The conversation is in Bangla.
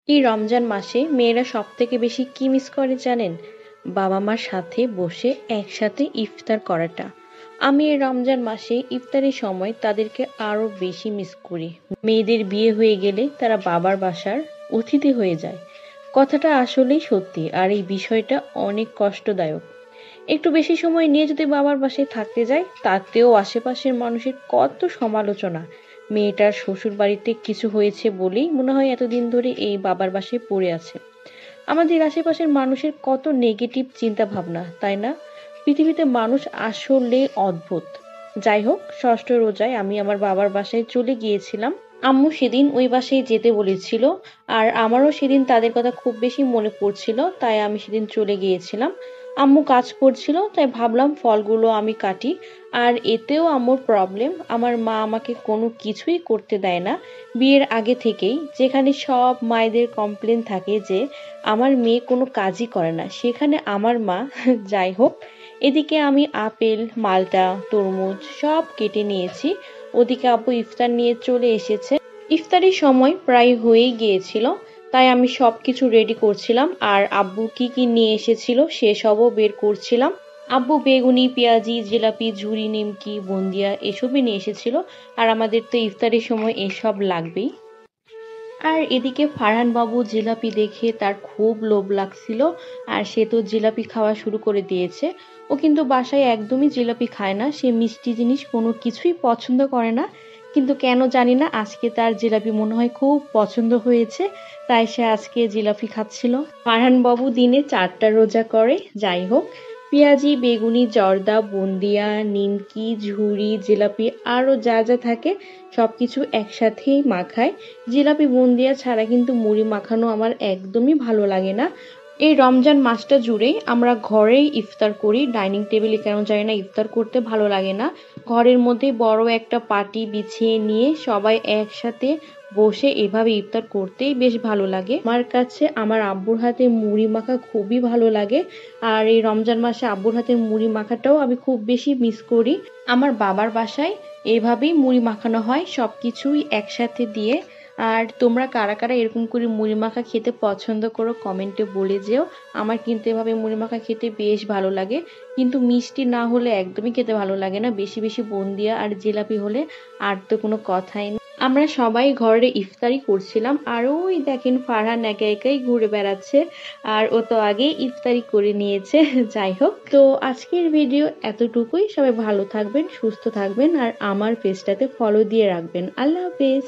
এই রমজান মাসে মেয়েরা সবথেকে বেশি কি মিস করে জানেন? বাবা মার সাথে বসে একসাথে ইফতার করাটা। আমি এই রমজান মাসে ইফতারের সময় তাদেরকে আরো বেশি মিস করি। মেয়েদের বিয়ে হয়ে গেলে তারা বাবার বাসার অতিথি হয়ে যায়। কথাটা আসলেই সত্যি, আর এই বিষয়টা অনেক কষ্টদায়ক। একটু বেশি সময় নিয়ে যদি বাবার বাসায় থাকতে যাই, তাতেও আশেপাশের মানুষের কত সমালোচনা। মেয়েটার শ্বশুর বাড়িতে কিছু হয়েছে বলেই মনে হয় এতদিন ধরে এই বাবার বাসায় পড়ে আছে। আমাদের আশেপাশের মানুষের কত নেগেটিভ চিন্তা ভাবনা, তাই না? পৃথিবীতে মানুষ আসলে অদ্ভুত। যাই হোক, ষষ্ঠ রোজায় আমি আমার বাবার বাসায় চলে গিয়েছিলাম। আম্মু সেদিন ওই বাসায় যেতে বলেছিল, আর আমারও সেদিন তাদের কথা খুব বেশি মনে পড়ছিল, তাই আমি সেদিন চলে গিয়েছিলাম। আম্মু কাজ করছিল, তাই ভাবলাম ফলগুলো আমি কাটি। আর এতেও আম্মুর প্রবলেম, আমার মা আমাকে কোনো কিছুই করতে দেয় না বিয়ের আগে থেকেই। যেখানে সব মায়েদের কমপ্লেন থাকে যে আমার মেয়ে কোনো কাজই করে না, সেখানে আমার মা যাই হোক, এদিকে আমি আপেল, মালটা, তরমুজ সব কেটে নিয়েছি। ওদিকে আব্বু ইফতার নিয়ে চলে এসেছে। ইফতারির সময় প্রায় হয়েই গিয়েছিল, তাই আমি সবকিছু রেডি করছিলাম, আর আব্বু কি কি নিয়ে এসেছিল সেসবও বের করছিলাম। আব্বু বেগুনি, পেঁয়াজি, জিলাপি, ঝুরি, নিমকি, বুন্দিয়া এসবই নিয়ে এসেছিল। আর আমাদের তো ইফতারের সময় এসব লাগবেই। আর এদিকে ফারহান বাবু জিলাপি দেখে তার খুব লোভ লাগছিল, আর সে তো জিলাপি খাওয়া শুরু করে দিয়েছে। ও কিন্তু বাসায় একদমই জিলাপি খায় না, সে মিষ্টি জিনিস কোনো কিছুই পছন্দ করে না। কিন্তু কেন জানি না আজকে তার জিলাপি মনে হয় খুব পছন্দ হয়েছে, তাই সে আজকে জিলাপি খাচ্ছিল। ফারহান বাবু দিনে 4টা রোজা করে। যাই হোক, পেঁয়াজি, বেগুনি, জর্দা, বুন্দিয়া, নিমকি, ঝুরি, জিলাপি আরো যা যা থাকে সবকিছু একসাথেই মাখায়। জিলাপি বুন্দিয়া ছাড়া কিন্তু মুড়ি মাখানো আমার একদমই ভালো লাগে না। এই রমজান মাসটা জুড়েই আমরা ঘরেই ইফতার করি, ডাইনিং টেবিলে কেন জানি না ইফতার করতে ভালো লাগে না। ঘরের মধ্যে বড় একটা পাটি বিছিয়ে নিয়ে সবাই একসাথে বসে এভাবে ইফতার করতেই বেশ ভালো লাগে। আমার কাছে আমার আব্বুর হাতে মুড়ি মাখা খুবই ভালো লাগে, আর এই রমজান মাসে আব্বুর হাতের মুড়ি মাখাটাও আমি খুব বেশি মিস করি। আমার বাবার বাসায় এইভাবেই মুড়ি মাখানো হয়, সবকিছুই একসাথে দিয়ে। আর তোমরা কারা কারা এরকম করে মুড়ি মাখা খেতে পছন্দ করো কমেন্টে বলে যেও। আমার কিন্তু এভাবে মুড়ি মাখা খেতে বেশ ভালো লাগে, কিন্তু মিষ্টি না হলে একদমই খেতে ভালো লাগে না। বেশি বেশি বুন্দিয়া আর জিলাপি হলে আর তো কোনো কথাই নেই। আমরা সবাই ঘরে ইফতারি করছিলাম, আর ওই দেখেন ফারহান একা একাই ঘুরে বেড়াচ্ছে, আর ও তো আগে ইফতারি করে নিয়েছে। যাই হোক, তো আজকের ভিডিও এতটুকুই। সবাই ভালো থাকবেন, সুস্থ থাকবেন, আর আমার পেজটাতে ফলো দিয়ে রাখবেন। আল্লাহ হাফেজ।